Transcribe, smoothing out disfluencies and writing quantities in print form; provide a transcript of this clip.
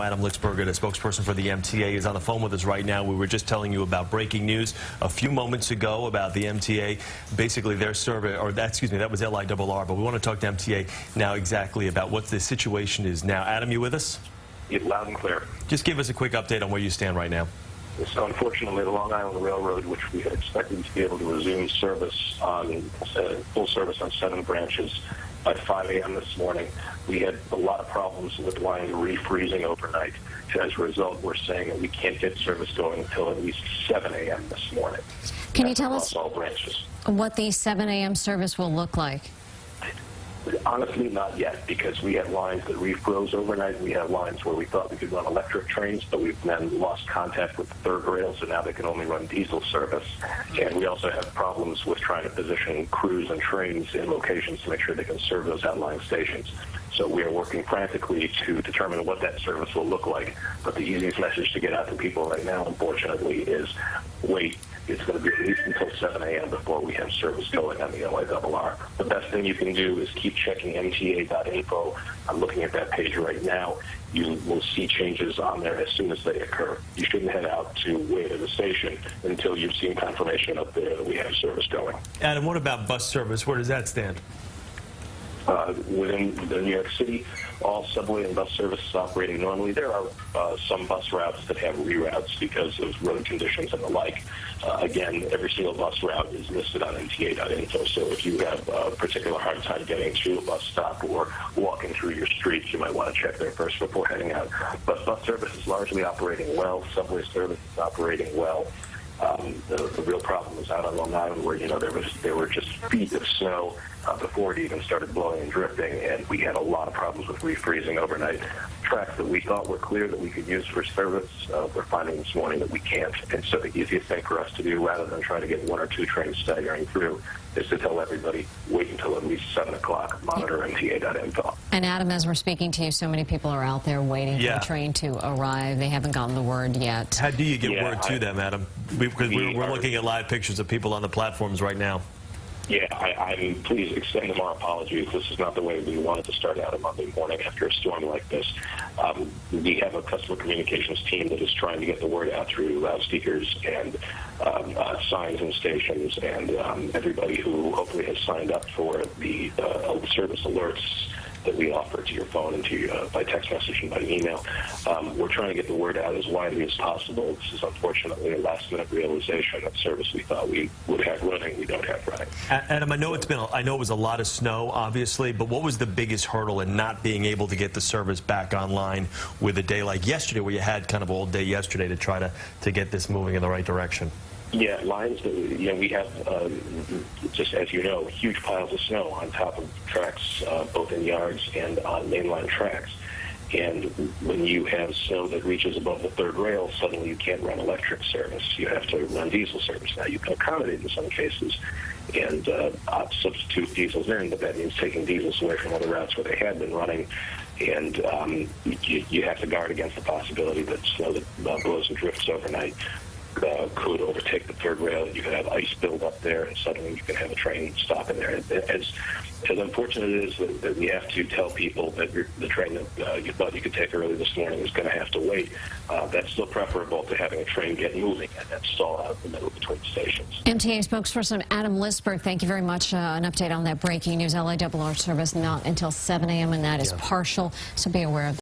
Adam Lisberg, the spokesperson for the MTA, is on the phone with us right now. We were just telling you about breaking news a few moments ago about the MTA, basically their survey, or excuse me, that was LIRR, but we want to talk to MTA now exactly about what the situation is now. Adam, you with us? Yeah, loud and clear. Just give us a quick update on where you stand right now. So unfortunately, the Long Island Railroad, which we had expected to be able to resume service on full service on 7 branches by 5 a.m. this morning, we had a lot of problems with lines refreezing overnight. And as a result, we're saying that we can't get service going until at least 7 a.m. this morning. Can you tell us all branches what the 7 a.m. service will look like? Honestly, not yet, because we had lines that refroze overnight. We had lines where we thought we could run electric trains, but we've then lost contact with the third rail, so now they can only run diesel service. And we also have problems with trying to position crews and trains in locations to make sure they can serve those outlying stations. So we are working frantically to determine what that service will look like. But the easiest message to get out to people right now, unfortunately, is wait. It's going to be at least until 7 a.m. before we have service going on the LIRR. The best thing you can do is keep checking mta.info. I'm looking at that page right now. You will see changes on there as soon as they occur. You shouldn't head out to wait at the station until you've seen confirmation up there that we have service going. Adam, what about bus service? Where does that stand? Within the New York City, all subway and bus service is operating normally. There are some bus routes that have reroutes because of road conditions and the like. Again, every single bus route is listed on mta.info, so if you have a particular hard time getting to a bus stop or walking through your streets, you might want to check there first before heading out. But bus service is largely operating well. Subway service is operating well. The real problem is out on Long Island where, there were just feet of snow before it even started blowing and drifting, and we had a lot of problems with refreezing overnight. Tracks that we thought were clear that we could use for service, we're finding this morning that we can't. And so the easiest thing for us to do, rather than trying to get 1 or 2 trains staggering through, is to tell everybody, wait until at least 7 o'clock, monitor mta.info. And Adam, as we're speaking to you, so many people are out there waiting for the train to arrive. They haven't gotten the word yet. How do you get word to them, Adam? Because we're looking at live pictures of people on the platforms right now. Yeah, please extend them our apologies. This is not the way we wanted to start out a Monday morning after a storm like this. We have a customer communications team that is trying to get the word out through loudspeakers and signs in stations, and everybody who hopefully has signed up for the service alerts that we offer to your phone and to you by text message and by email. We're trying to get the word out as widely as possible. This is unfortunately a last-minute realization of service we thought we would have running, we don't have running. Adam, I know it was a lot of snow, obviously, but what was the biggest hurdle in not being able to get the service back online with a day like yesterday, where you had kind of all day yesterday to try to get this moving in the right direction? Yeah, lines that we have, just as you know, huge piles of snow on top of tracks, both in yards and on mainline tracks. And when you have snow that reaches above the third rail, suddenly you can't run electric service. You have to run diesel service. Now, you can accommodate in some cases and substitute diesels in, but that means taking diesels away from other routes where they had been running. And you have to guard against the possibility that snow that blows and drifts overnight could overtake the third rail. You could have ice build up there, and suddenly you can have a train stop in there. As unfortunate it is that we have to tell people that the train that you thought you could take early this morning is going to have to wait, that's still preferable to having a train get moving and then stall out in the middle between stations. MTA spokesperson Adam Lisberg, thank you very much. An update on that breaking news. LIRR service not until 7 a.m., and that is partial, so be aware of that.